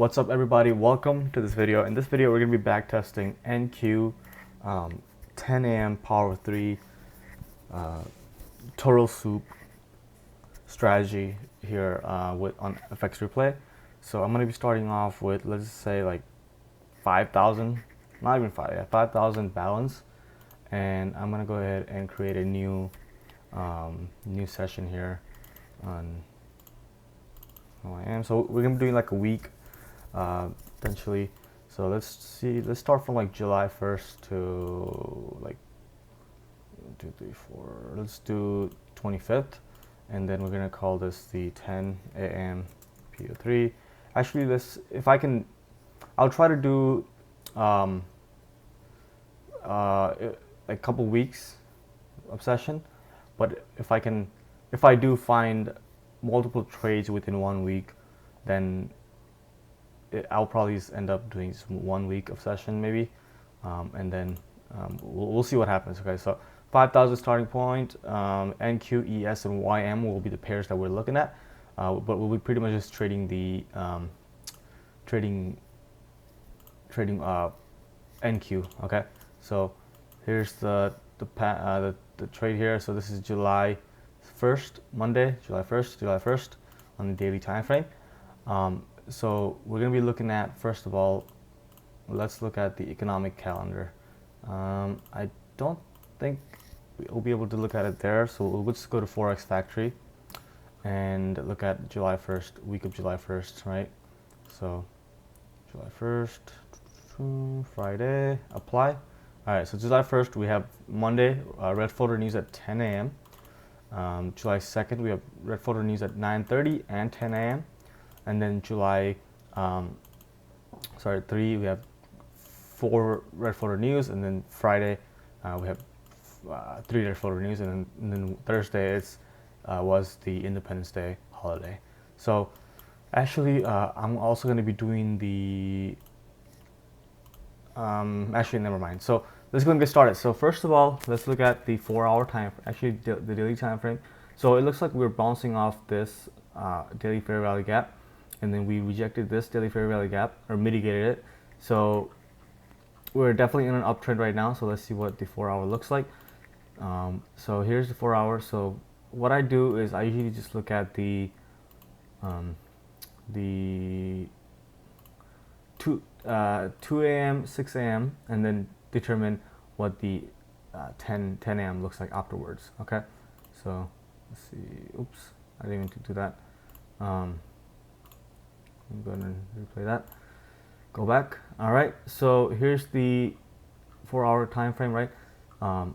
What's up, everybody? Welcome to this video. In this video, we're going to be backtesting NQ 10 a.m. Po3 turtle soup strategy here on FX replay. So I'm going to be starting off with, let's say, like 5,000, not even 5,000 balance, and I'm going to go ahead and create a new session here on OIM. So we're going to be doing like a week potentially. So let's start from like July 1st to like 1, 2, 3, 4, let's do 25th, and then we're gonna call this the 10 a.m. Po3. Actually, if I can, I'll try to do a couple weeks of session, but if I do find multiple trades within 1 week, then I'll probably just end up doing 1 week of session maybe, and then we'll see what happens. Okay, so 5,000 starting point, NQ, ES, and YM will be the pairs that we're looking at, but we'll be pretty much just trading the trading NQ. Okay, so here's the trade here. So this is July 1st, Monday, July 1st on the daily time frame. So we're going to be looking at, first of all, let's look at the economic calendar. I don't think we'll be able to look at it there, so we'll just go to Forex Factory and look at July 1st, week of July 1st, right? So July 1st, Friday, apply. All right, so July 1st, we have Monday, red folder news at 10 a.m. July 2nd, we have red folder news at 9:30 and 10 a.m. And then July 3, we have 4 red folder news, and then Friday we have 3 red folder news, and then Thursday was the Independence Day holiday. So actually I'm also going to be doing the actually never mind. So let's go and get started. So first of all, let's look at the 4-hour time, actually the daily time frame. So it looks like we're bouncing off this daily fair value gap, and then we rejected this daily fair value gap, or mitigated it. So we're definitely in an uptrend right now. So let's see what the 4-hour looks like. So here's the 4-hour. So what I do is I usually just look at the 2 a.m., 6 a.m., and then determine what the 10 a.m. looks like afterwards. Okay, so let's see. Oops, I didn't mean to do that. I'm going to replay that. Go back. All right, so here's the 4-hour time frame, right?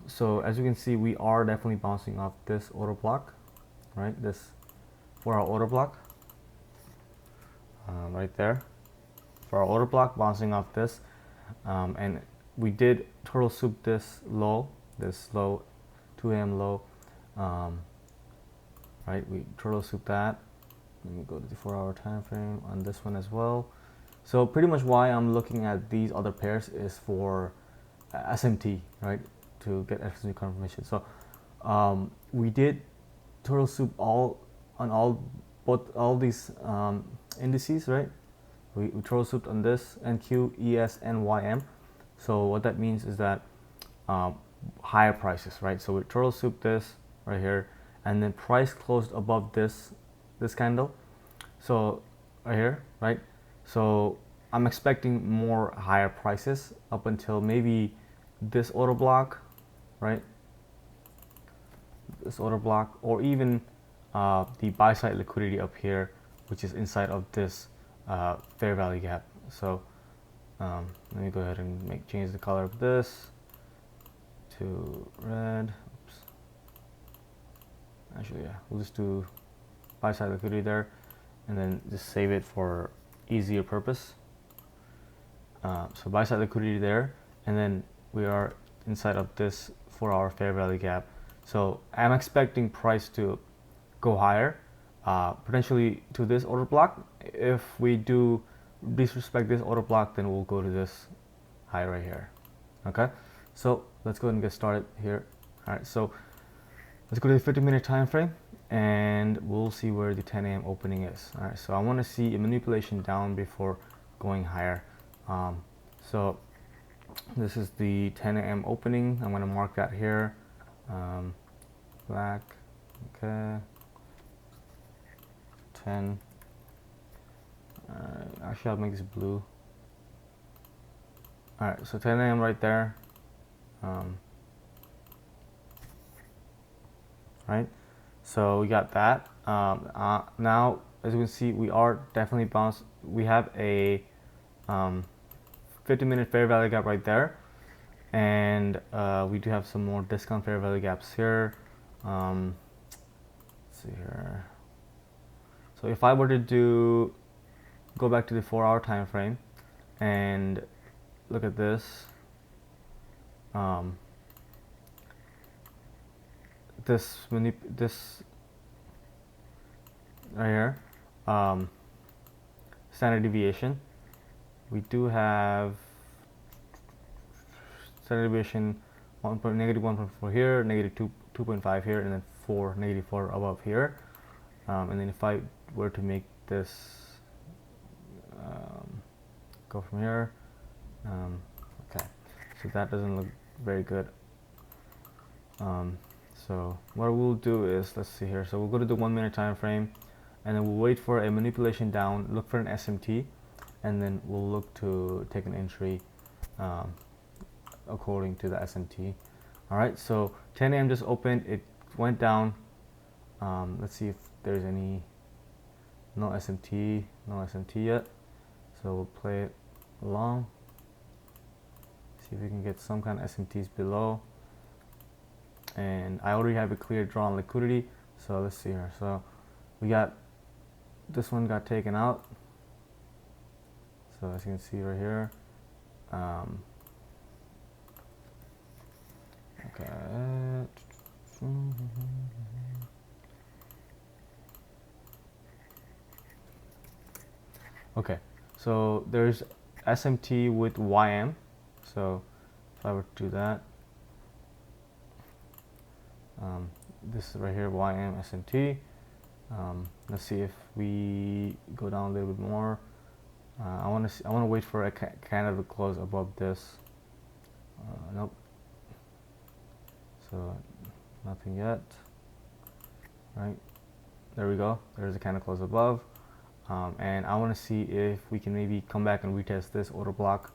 So as you can see, we are definitely bouncing off this order block, right? This 4-hour order block, right there. For our order block, bouncing off this, and we did turtle soup this low, 2 a.m. low, right? We turtle soup that. Let me go to the 4-hour time frame on this one as well. So pretty much why I'm looking at these other pairs is for SMT, right? To get SMT confirmation. So we did turtle soup all these indices, right? We turtle souped on this NQ, ES, and YM. So what that means is that higher prices, right? So we turtle souped this right here, and then price closed above this candle, so right here, right? So I'm expecting more higher prices up until maybe this order block, right? This order block, or even the buy side liquidity up here, which is inside of this fair value gap. So let me go ahead and change the color of this to red. Oops. Actually, yeah, we'll just do buy side liquidity there, and then just save it for easier purpose. So buy side liquidity there, and then we are inside of this 4-hour fair value gap. So I'm expecting price to go higher, potentially to this order block. If we do disrespect this order block, then we'll go to this high right here. Okay, so let's go ahead and get started here. All right, so let's go to the 50-minute time frame. and we'll see where the 10 a.m. opening is. All right, so I want to see a manipulation down before going higher. So this is the 10 a.m. opening. I'm going to mark that here. Black, okay, 10. Actually, I'll make this blue. All right, so 10 a.m. right there. Right, so we got that. Now, as you can see, we are definitely bounced. We have a 50-minute fair value gap right there, and we do have some more discount fair value gaps here. Let's see here. So if I were to go back to the 4-hour time frame and look at this, this right here, standard deviation. We do have standard deviation negative 1.4 here, negative 2.5 here, and then negative 4 above here. And then if I were to make this go from here, okay, so that doesn't look very good. So what we'll do is, let's see here, so we'll go to the 1 minute time frame, and then we'll wait for a manipulation down, look for an SMT, and then we'll look to take an entry according to the SMT. All right, so 10 a.m. just opened, it went down. Let's see if there's any, no SMT yet, so we'll play it along, see if we can get some kind of SMTs below. And I already have a clear draw on liquidity, so let's see here. So we got, this one got taken out, so as you can see right here. Okay, okay, so there's SMT with YM, so if I were to do that, this is right here, YM SMT. Let's see if we go down a little bit more. I want to wait for a candle to close above this. Nope. So nothing yet. Right, there we go. There's a candle close above, and I want to see if we can maybe come back and retest this order block,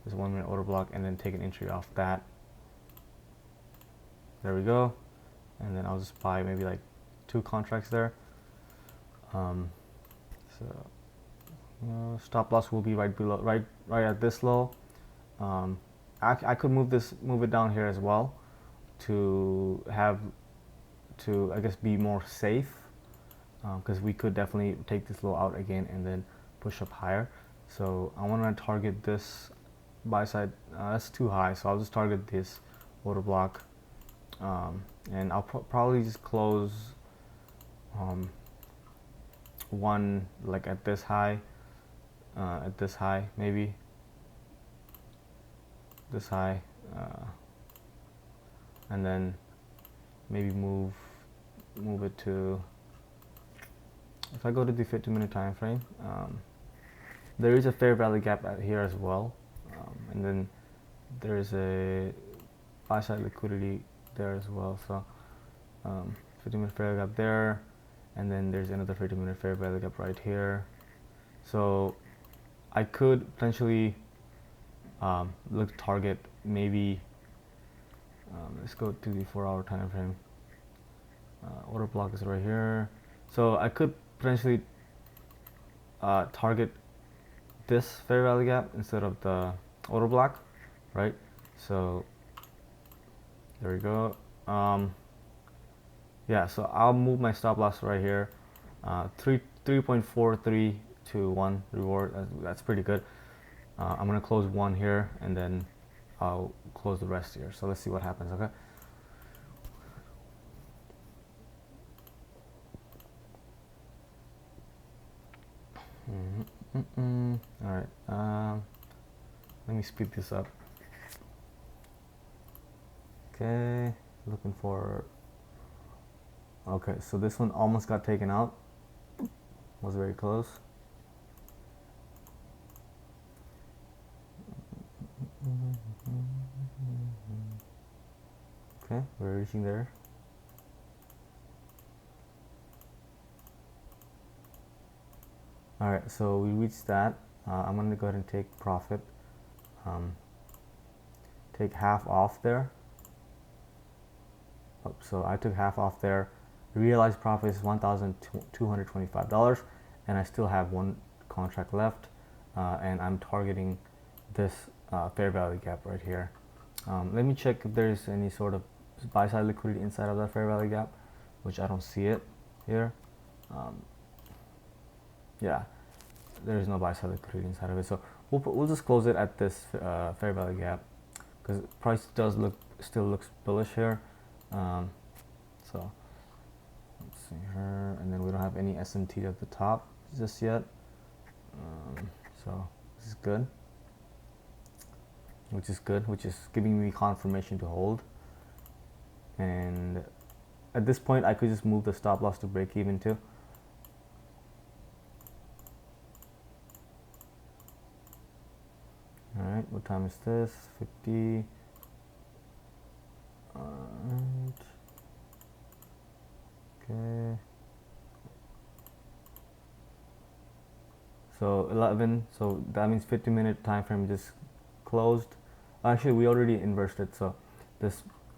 this 1 minute order block, and then take an entry off that. There we go. And then I'll just buy maybe like 2 contracts there. So stop loss will be right below, right at this low. I could move it down here as well to I guess be more safe, because we could definitely take this low out again and then push up higher. So I want to target this buy side. That's too high, so I'll just target this order block. And I'll probably just close one like at this high, maybe this high, and then maybe move it to, if I go to the 50-minute time frame, there is a fair value gap out here as well, and then there is a buy side liquidity there as well. So 50-minute fair value gap there, and then there's another 50-minute fair value gap right here. So I could potentially look to target maybe, let's go to the 4-hour time frame. Order block is right here, so I could potentially target this fair value gap instead of the order block, right? So there we go. Yeah, so I'll move my stop loss right here, 3.43 to 1 reward. That's pretty good. I'm gonna close one here, and then I'll close the rest here. So let's see what happens. Okay. All right. Let me speed this up. Okay. looking for 3.43 to 1 reward. That's pretty good. I'm gonna close one here, and then I'll close the rest here. So let's see what happens. Okay. 1 minute. All right. Let me speed this up. Okay, looking for 3.43 to 1 reward. That's pretty good. I'm gonna close one here, and then I'll close the rest here. So let's see what happens. Okay. Okay, so this one almost got taken out. Was very close. Okay, we're reaching there. All right, so we reached that. I'm gonna go ahead and take profit. Take half off there. Oh, so I took half off there. Realized profit is $1,225, and I still have one contract left, and I'm targeting this fair value gap right here. Let me check if there's any sort of buy side liquidity inside of that fair value gap, which I don't see it here. Yeah, there's no buy side liquidity inside of it, so we'll just close it at this fair value gap, because price does still looks bullish here. So let's see here, and then we don't have any SMT at the top just yet. So this is good, which is giving me confirmation to hold. And at this point, I could just move the stop loss to break even too. All right, what time is this? 50. Alright. Okay. So 11. So that means 50-minute time frame just closed. Actually, we already inversed it. So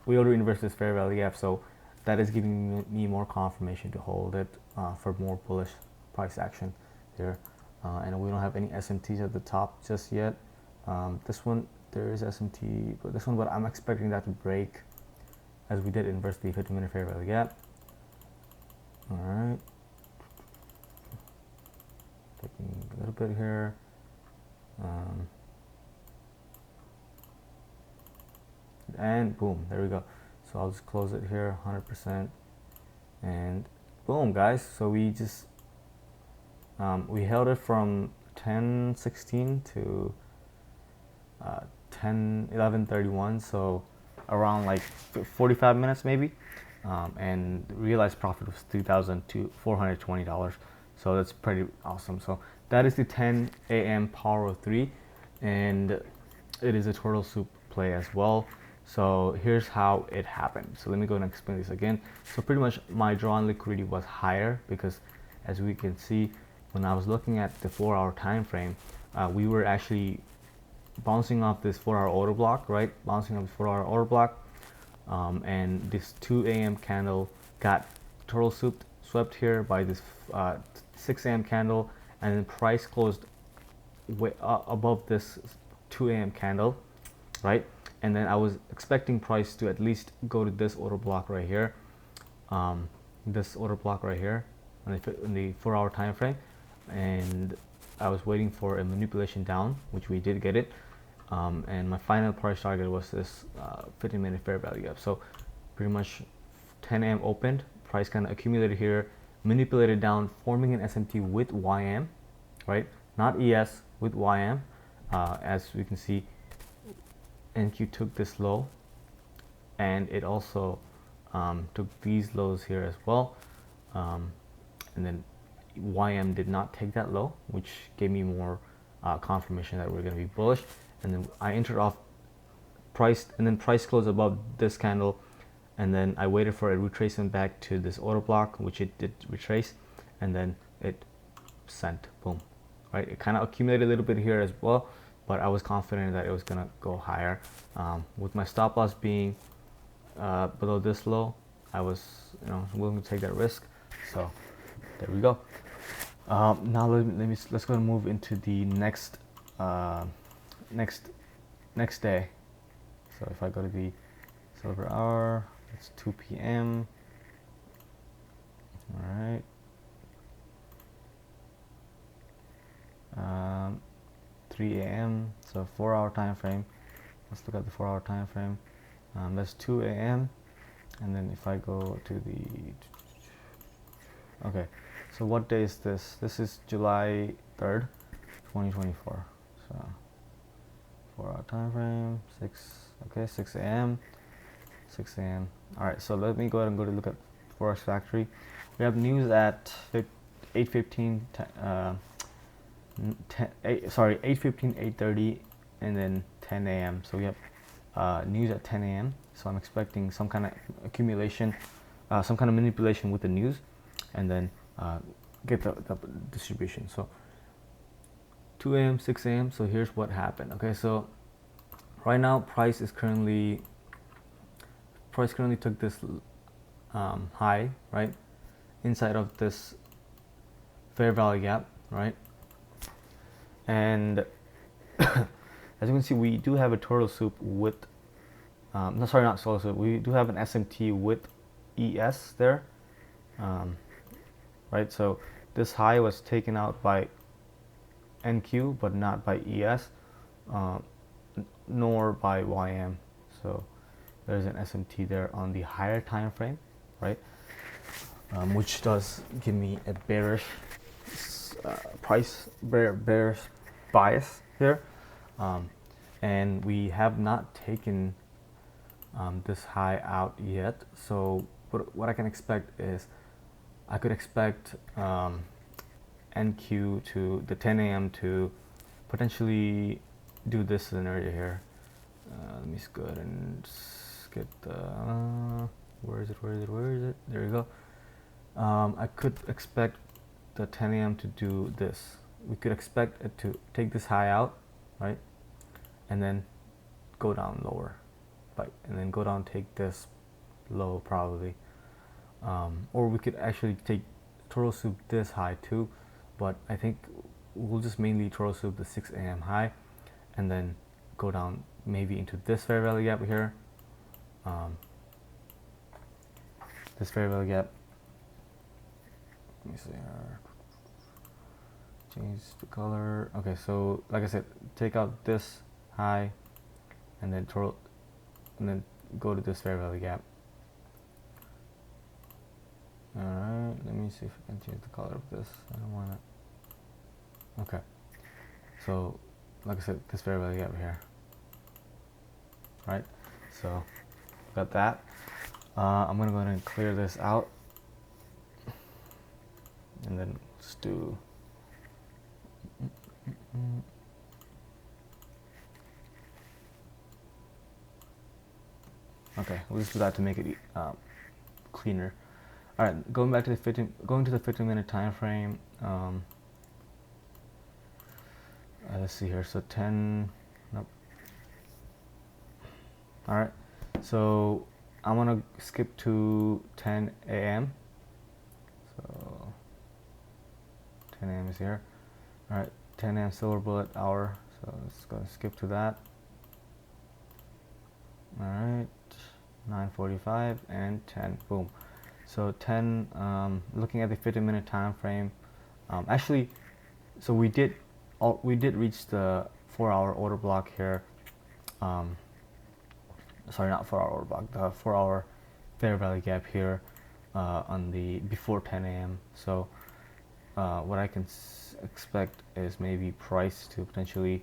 we already inversed this fair value gap. So that is giving me more confirmation to hold it for more bullish price action here. And we don't have any SMTs at the top just yet. This one, there is SMT, but this one, but I'm expecting that to break, as we did inverse the 50-minute fair value gap. All right, taking a little bit here. And boom, there we go. So I'll just close it here, 100%, and boom, guys. So we just we held it from 10:16 to 10:11:31, so around like 45 minutes maybe, and realized profit was $3,420. So that's pretty awesome. So that is the 10 a.m. Power of 3, and it is a turtle soup play as well. So here's how it happened. So let me go and explain this again. So pretty much my drawn liquidity was higher because, as we can see, when I was looking at the 4-hour time frame, we were actually bouncing off this 4-hour order block, right? Bouncing off this 4-hour order block, and this 2 a.m. candle got turtle souped, swept here by this 6 a.m. candle, and then price closed way above this 2 a.m. candle, right? And then I was expecting price to at least go to this order block right here, this order block right here, in the 4-hour time frame, and I was waiting for a manipulation down, which we did get it, and my final price target was this 50-minute fair value gap. So pretty much 10 a.m. opened, price kind of accumulated here, manipulated down, forming an SMT with YM, right? Not ES, with YM. As we can see, NQ took this low, and it also took these lows here as well, and then YM did not take that low, which gave me more confirmation that we're going to be bullish. And then I entered off price, and then price closed above this candle, and then I waited for a retracement back to this order block, which it did retrace, and then it sent, boom, right? It kind of accumulated a little bit here as well, but I was confident that it was gonna go higher. With my stop loss being below this low, I was willing to take that risk. So there we go. Now let's go and move into the next next day. So if I go to the silver hour, it's 2 p.m. All right. 3 a.m. So 4-hour time frame. Let's look at the 4-hour time frame. That's 2 a.m. And then if I go to the so what day is this? This is July 3rd, 2024. So 4-hour time frame, 6 a.m. 6 a.m. All right, so let me go ahead and look at Forest Factory. We have news at 8:15, 8:15, 8:30, and then 10 a.m. So we have news at 10 a.m. So I'm expecting some kind of accumulation, some kind of manipulation with the news, and then get the distribution. So 2 a.m., 6 a.m. So here's what happened. Okay, so right now price currently took this high, right, inside of this fair value gap, right, and as you can see, we do have a turtle soup with no, sorry, not turtle soup, we do have an SMT with ES there, right. So this high was taken out by NQ but not by ES, nor by YM. So there's an SMT there on the higher time frame, right, which does give me a bearish bearish bias here, and we have not taken this high out yet. So what I can expect is I could expect NQ to the 10 a.m. to potentially do this scenario here. Let me just go ahead and get the where is it? There you go. I could expect the 10 a.m. to do this. We could expect it to take this high out, right, and then go down lower, and then go down, take this low probably, or we could actually take turtle soup this high too, but I think we'll just mainly turtle soup the 6 a.m. high, and then go down maybe into this fair value gap here, this fair value gap. Let me see here. Change the color. Okay, so like I said, take out this high, and then go to this fair value gap. Alright, let me see if I can change the color of this. I don't want it. Okay, so like I said, this fair value gap here. Right, so got that. I'm gonna go ahead and clear this out, and then just do okay, we'll just do that to make it cleaner. All right, going to the 15-minute time frame. Let's see here. So 10. Nope. All right. So I'm gonna skip to 10 a.m. So 10 a.m. is here. All right. 10 a.m. silver bullet hour. So let's go skip to that. All right. 9:45 and 10. Boom. So 10, looking at the 15-minute time frame, actually, so we did reach the 4-hour order block here. Sorry, not 4-hour order block, the 4-hour fair value gap here on the before 10 a.m. So what I can expect is maybe price to potentially,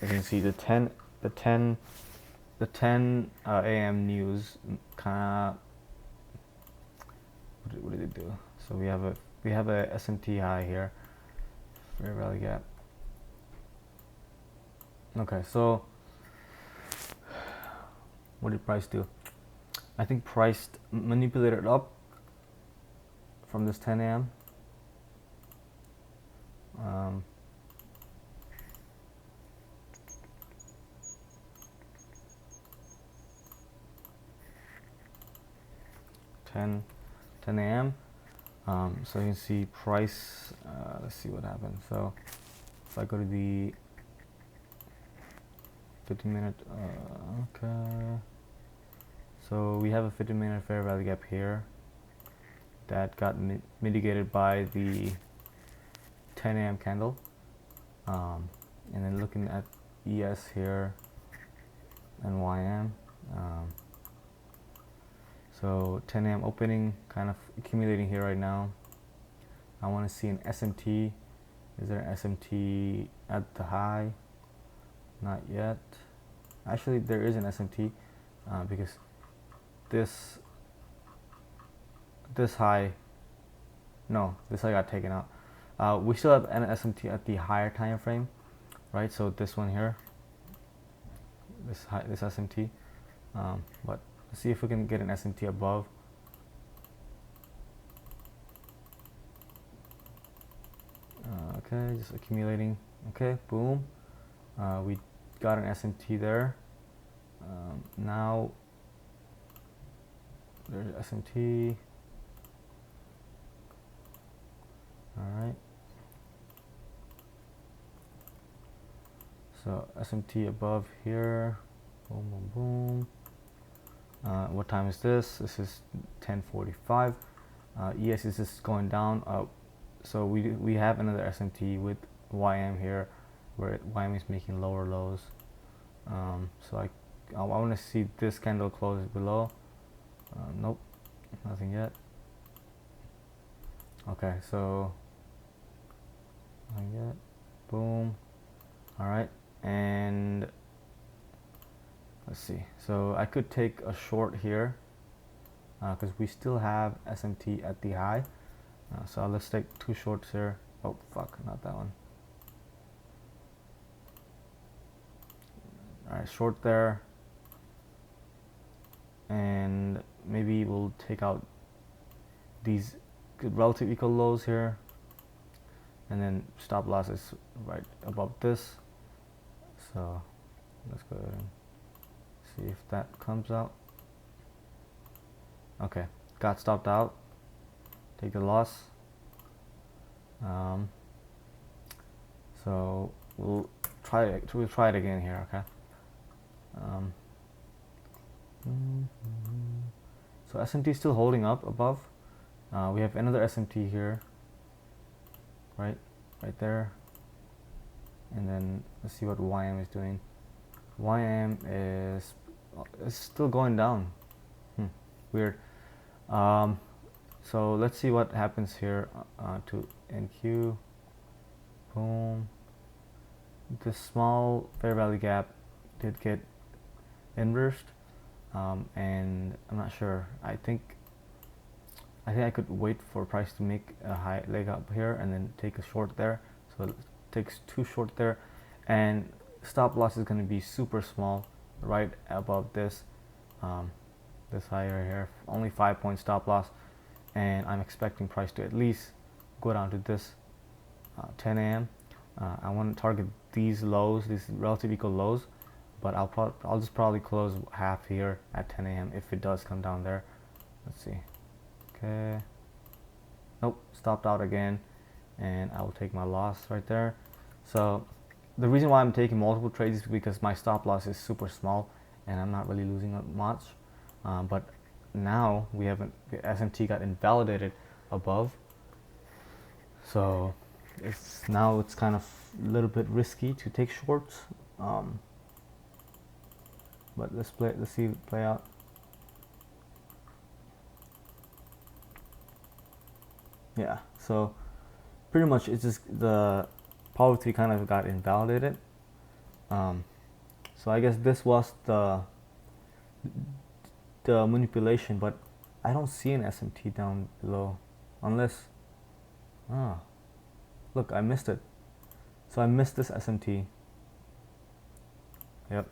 you can see the 10 a.m. news kind of, what did it do? So we have a SMT high here, fair value gap. Okay, so what did price do? I think price manipulated up from this 10 a.m. 10 a.m. So you can see price, let's see what happens. So if I go to the 15-minute, okay, so we have a 15-minute fair value gap here that got mitigated by the 10 a.m. candle, and then looking at ES here and YM, so 10 a.m. opening kind of accumulating here right now. I want to see an SMT. Is there an SMT at the high? Not yet. Actually, there is an SMT because this this high, no, this high got taken out. We still have an SMT at the higher time frame, right? So this one here, this SMT, but let's see if we can get an SMT above. Okay, just accumulating. Okay, boom. We got an SMT there. Now there's SMT. All right. So SMT above here. Boom, boom, boom. What time is this? This is 10:45. ES is just going down. So we have another SMT with YM here, where YM is making lower lows. So I want to see this candle close below. Nope, nothing yet. Okay, so nothing yet. Boom. All right, and let's see. So I could take a short here because we still have SMT at the high. So let's take two shorts here. Oh fuck, not that one. Alright, short there. And maybe we'll take out these good relative equal lows here. And then stop loss is right above this. So let's go ahead and see if that comes out. Okay, got stopped out. Take the loss. So we'll try it again here. Okay. So SMT is still holding up above. We have another SMT here, right there. And then let's see what YM is doing. YM is still going down. Weird. So let's see what happens here to NQ. Boom. This small fair value gap did get inversed, and I'm not sure. I think I could wait for price to make a high leg up here and then take a short there. So it takes two short there, and stop loss is going to be super small, right above this, this higher here. Only 5-point stop loss. And I'm expecting price to at least go down to this 10 a.m. I want to target these lows, these relative equal lows, but I'll just probably close half here at 10 a.m. if it does come down there. Let's see. Okay. Nope, stopped out again, and I will take my loss right there. So the reason why I'm taking multiple trades is because my stop loss is super small, and I'm not really losing much. But now we haven't, the SMT got invalidated above, so it's kind of a little bit risky to take shorts, but let's see it play out. Yeah, so pretty much it's just the Po3 kind of got invalidated. So I guess this was the manipulation, but I don't see an SMT down below unless look, I missed it. So I missed this SMT. Yep,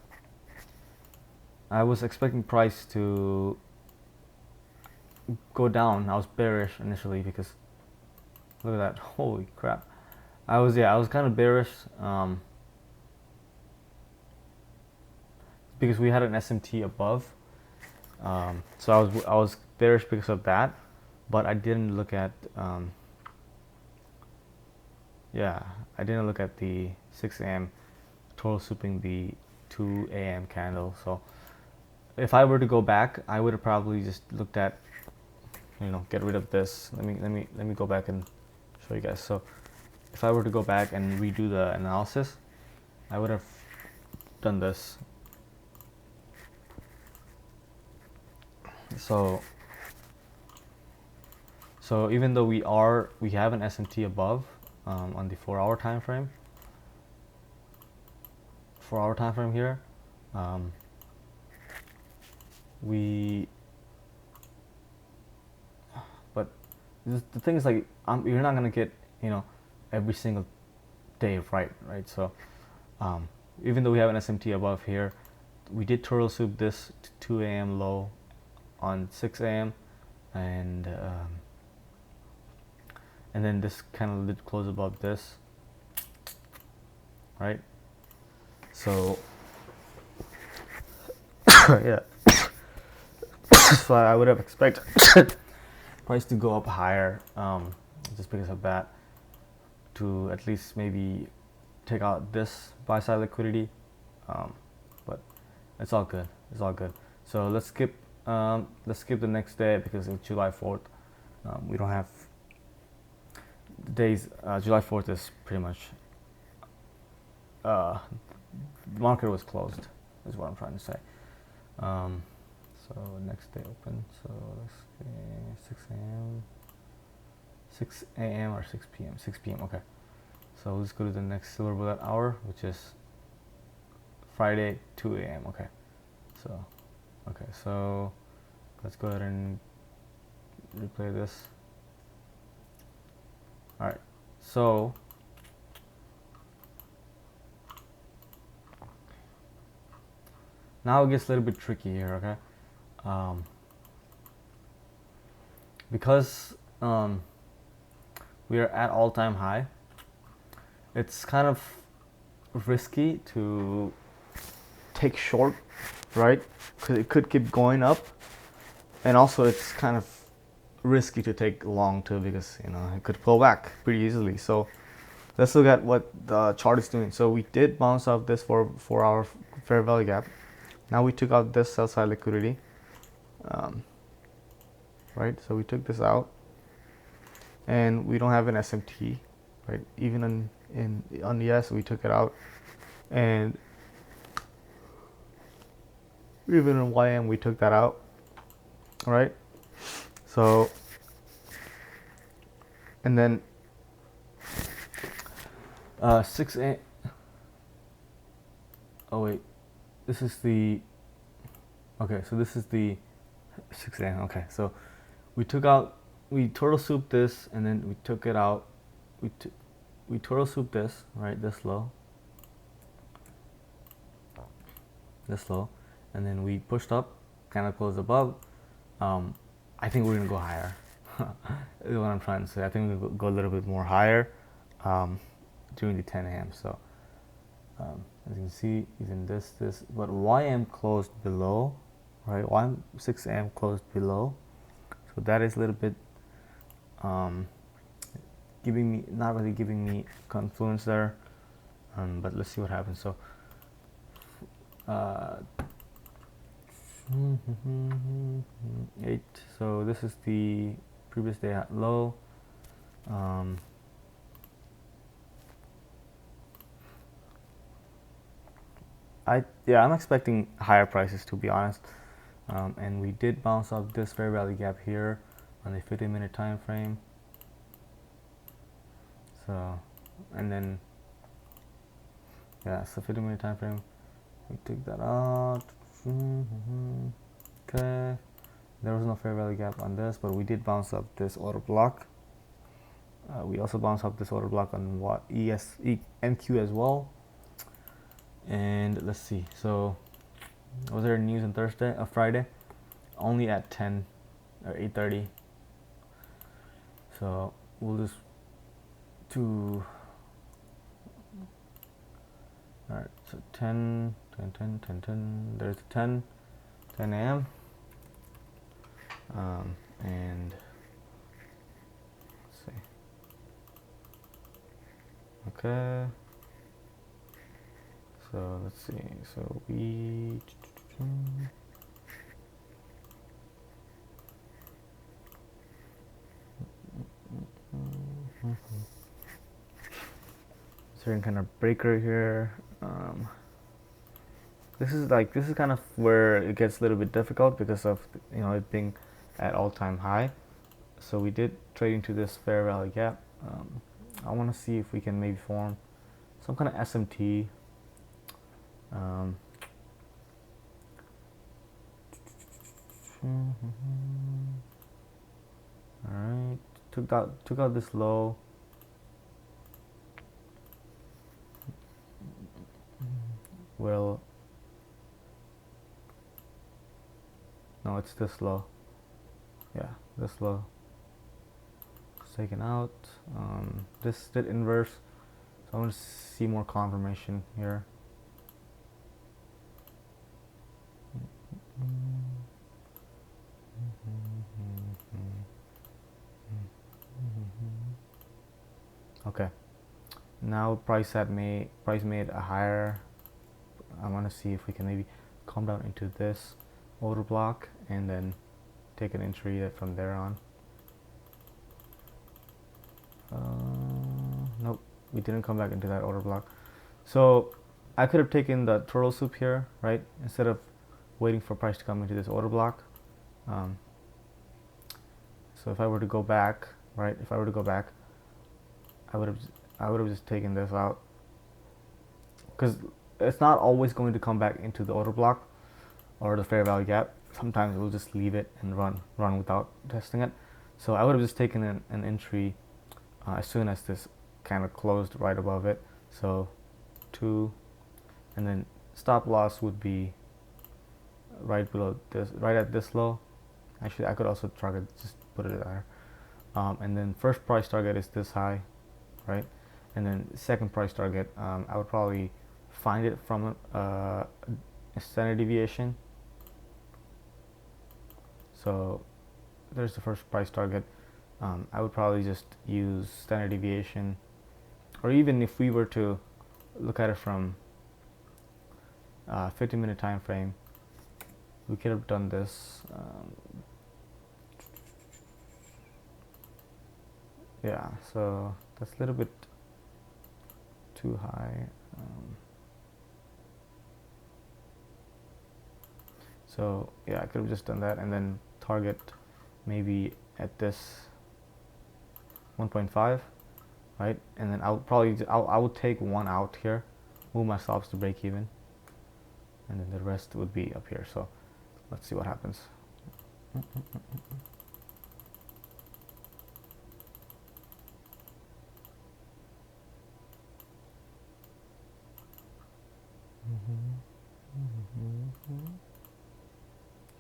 I was expecting price to go down. I was bearish initially because look at that, holy crap. I was kind of bearish because we had an SMT above. So I was bearish because of that, but I didn't look at I didn't look at the 6 a.m. total sweeping the 2 a.m. candle. So if I were to go back, I would have probably just looked at, get rid of this. Let me go back and show you guys. So if I were to go back and redo the analysis, I would have done this. So even though we have an SMT above on the 4-hour time frame, 4-hour time frame here, the thing is like you're not gonna get, you know, every single day right, so even though we have an SMT above here, we did turtle soup this 2 a.m. low on 6 a.m. And then this kind of did close above this, right? So yeah, so I would have expected price to go up higher, just because of that, to at least maybe take out this buy side liquidity, but it's all good. It's all good. So let's skip the next day because it's July 4th. We don't have the days. July 4th is pretty much the market was closed, is what I'm trying to say. So next day open. So let's see, 6 a.m. 6 a.m. or 6 p.m. 6 p.m. Okay. So let's go to the next silver bullet hour, which is Friday 2 a.m. Okay. So let's go ahead and replay this. All right. So now it gets a little bit tricky here, okay? Because we are at all-time high, it's kind of risky to take short, right? Because it could keep going up, and also it's kind of risky to take long too, because you know it could pull back pretty easily. So let's look at what the chart is doing. So we did bounce off this for 4-hour fair value gap. Now we took out this sell side liquidity, right? So we took this out, and we don't have an SMT, right? Even on the S, we took it out, and even in YM, we took that out, right? So, and then 6 a. Oh wait, this is the. Okay, so this is the 6 a.m. Okay, so we turtle souped this, and then we took it out. We turtle souped this, right? This low, and then we pushed up, kind of closed above. I think we're gonna go higher. Is what I'm trying to say. I think we'll go a little bit more higher during the 10 a.m. So as you can see, even this, but YM closed below, right? YM 6 a.m. closed below, so that is a little bit not really giving me confluence there. But let's see what happens. So. 8. So this is the previous day at low. I'm expecting higher prices, to be honest. And we did bounce off this fair value gap here on the 50-minute time frame. So, and then yeah, so 50-minute time frame. We took that out. Okay, there was no fair value gap on this, but we did bounce up this order block. We also bounced up this order block on NQ as well. And let's see. So, was there news on Friday? Only at 10 or 8:30. So we'll just do. All right. So 10. There's 10 a.m. And let's see. Okay. So let's see. So we. Certain kind of breaker here. This is kind of where it gets a little bit difficult because of it being at all-time high. So we did trade into this fair value gap. I want to see if we can maybe form some kind of SMT. All right. took out this low. Well, no, it's this low. Yeah, this low. It's taken out. This did inverse, so I want to see more confirmation here. Okay, now price made a higher. I want to see if we can maybe come down into this order block and then take an entry from there on. Nope, we didn't come back into that order block. So I could have taken the turtle soup here, right? Instead of waiting for price to come into this order block. So if I were to go back, right? If I were to go back, I would have just taken this out, because it's not always going to come back into the order block or the fair value gap. Sometimes we'll just leave it and run without testing it. So I would have just taken an entry as soon as this kind of closed right above it. So 2, and then stop loss would be right below this, right at this low. Actually, I could also target, just put it there. And then first price target is this high, right? And then second price target, I would probably find it from a standard deviation. So there's the first price target. I would probably just use standard deviation, or even if we were to look at it from 15-minute time frame, we could have done this. Yeah, so that's a little bit too high. So yeah, I could have just done that and then target maybe at this 1.5, right? And then I would take one out here, move my stops to break even, and then the rest would be up here. So let's see what happens.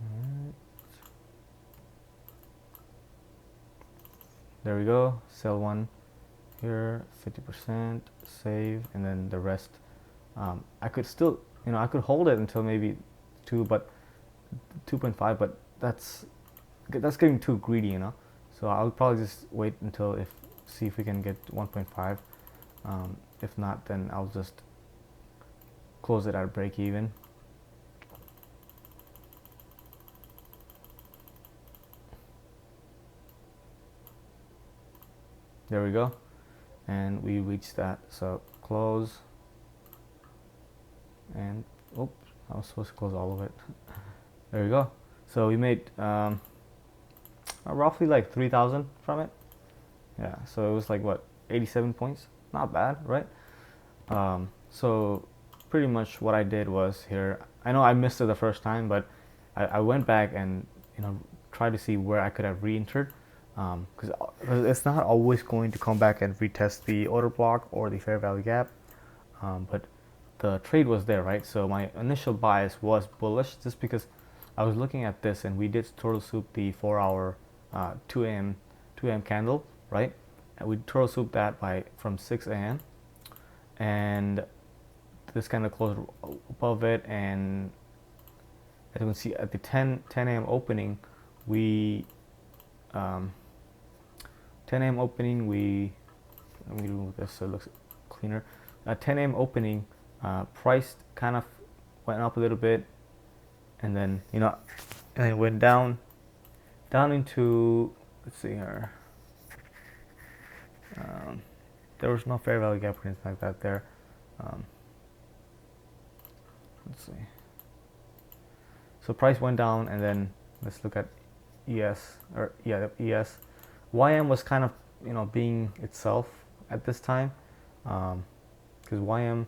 Alright. There we go. Sell one here, 50%, save, and then the rest. I could still, I could hold it until maybe 2.5, but that's getting too greedy, So I'll probably just wait until see if we can get 1.5. If not, then I'll just close it at break even. There we go, and we reached that. So close, and oops, I was supposed to close all of it. There we go. So we made roughly like 3,000 from it. Yeah, so it was like what, 87 points? Not bad, right? So pretty much what I did was here, I know I missed it the first time, but I went back and tried to see where I could have re-entered, because it's not always going to come back and retest the order block or the fair value gap, but the trade was there, right? So my initial bias was bullish, just because I was looking at this and we did turtle soup the 4-hour 2 a.m. candle, right? And we turtle soup that from 6 a.m. and this kind of closed above it, and as you can see at the 10 a.m. opening, we 10 a.m. opening, let me remove this so it looks cleaner. 10 a.m. opening, price kind of went up a little bit, and then and it went down into, let's see here, there was no fair value gap or anything like that there. Let's see. So price went down, and then let's look at ES, or yeah, the ES. YM was kind of being itself at this time, because YM,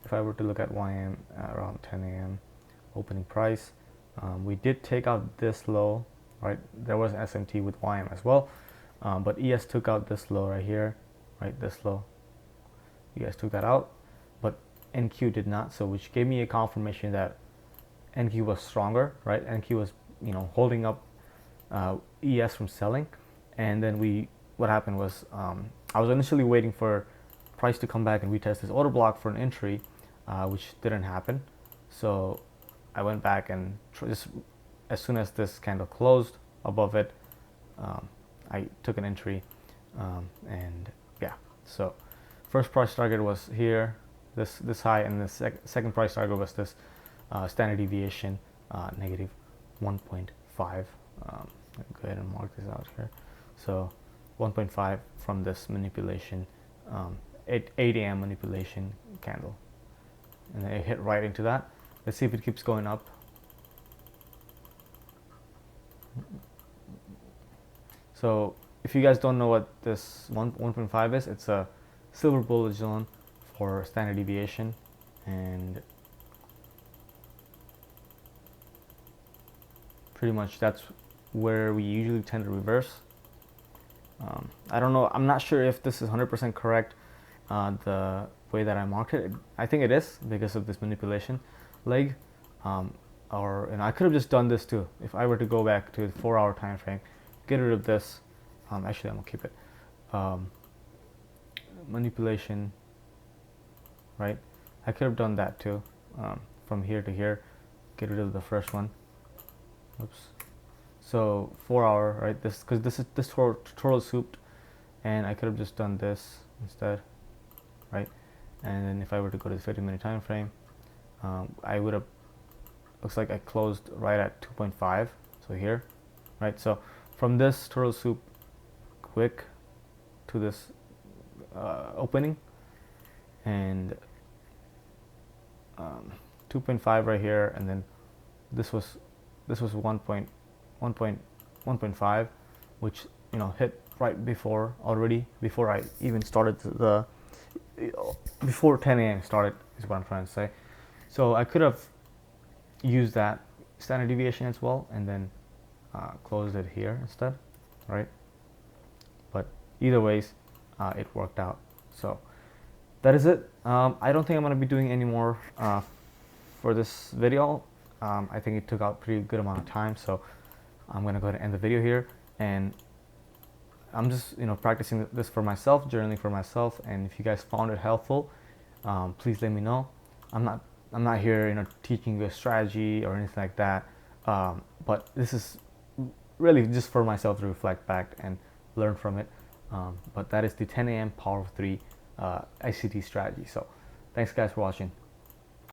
if I were to look at YM around 10 a.m. opening price, we did take out this low, right? There was an SMT with YM as well, but ES took out this low right here, right, this low. ES took that out, but NQ did not, so which gave me a confirmation that NQ was stronger, right? NQ was, holding up ES from selling, and then what happened was, I was initially waiting for price to come back and retest this order block for an entry, which didn't happen. So I went back and just as soon as this candle closed above it, I took an entry, and yeah. So first price target was here, this high, and the second price target was this standard deviation negative 1.5. Go ahead and mark this out here. So 1.5 from this manipulation, 8 a.m. manipulation candle, and then it hit right into that. Let's see if it keeps going up. So if you guys don't know what this 1.5 is, it's a silver bullet zone for standard deviation, and pretty much that's where we usually tend to reverse. I don't know, I'm not sure if this is 100% correct, the way that I marked it. I think it is because of this manipulation leg, and I could have just done this too. If I were to go back to the 4-hour time frame, get rid of this, actually I'm gonna keep it, manipulation, right? I could have done that too, from here to here, get rid of the first one. Oops. So 4-hour, right? This, because this tutorial souped, and I could have just done this instead, right? And then if I were to go to the 50-minute time frame, I would have, looks like I closed right at 2.5, so here, right? So from this tutorial soup quick to this opening, and 2.5 right here, and then this was 1.5, which hit right before I even started before 10 a.m. started, is what I'm trying to say. So I could have used that standard deviation as well, and then closed it here instead, right? But either ways, it worked out. So that is it. I don't think I'm going to be doing any more for this video. I think it took out pretty good amount of time, so I'm going to go ahead and end the video here. And I'm just practicing this for myself, journaling for myself. And if you guys found it helpful, please let me know. I'm not here teaching you a strategy or anything like that, but this is really just for myself to reflect back and learn from it. But that is the 10 a.m. Power of 3 ICT strategy. So thanks guys for watching.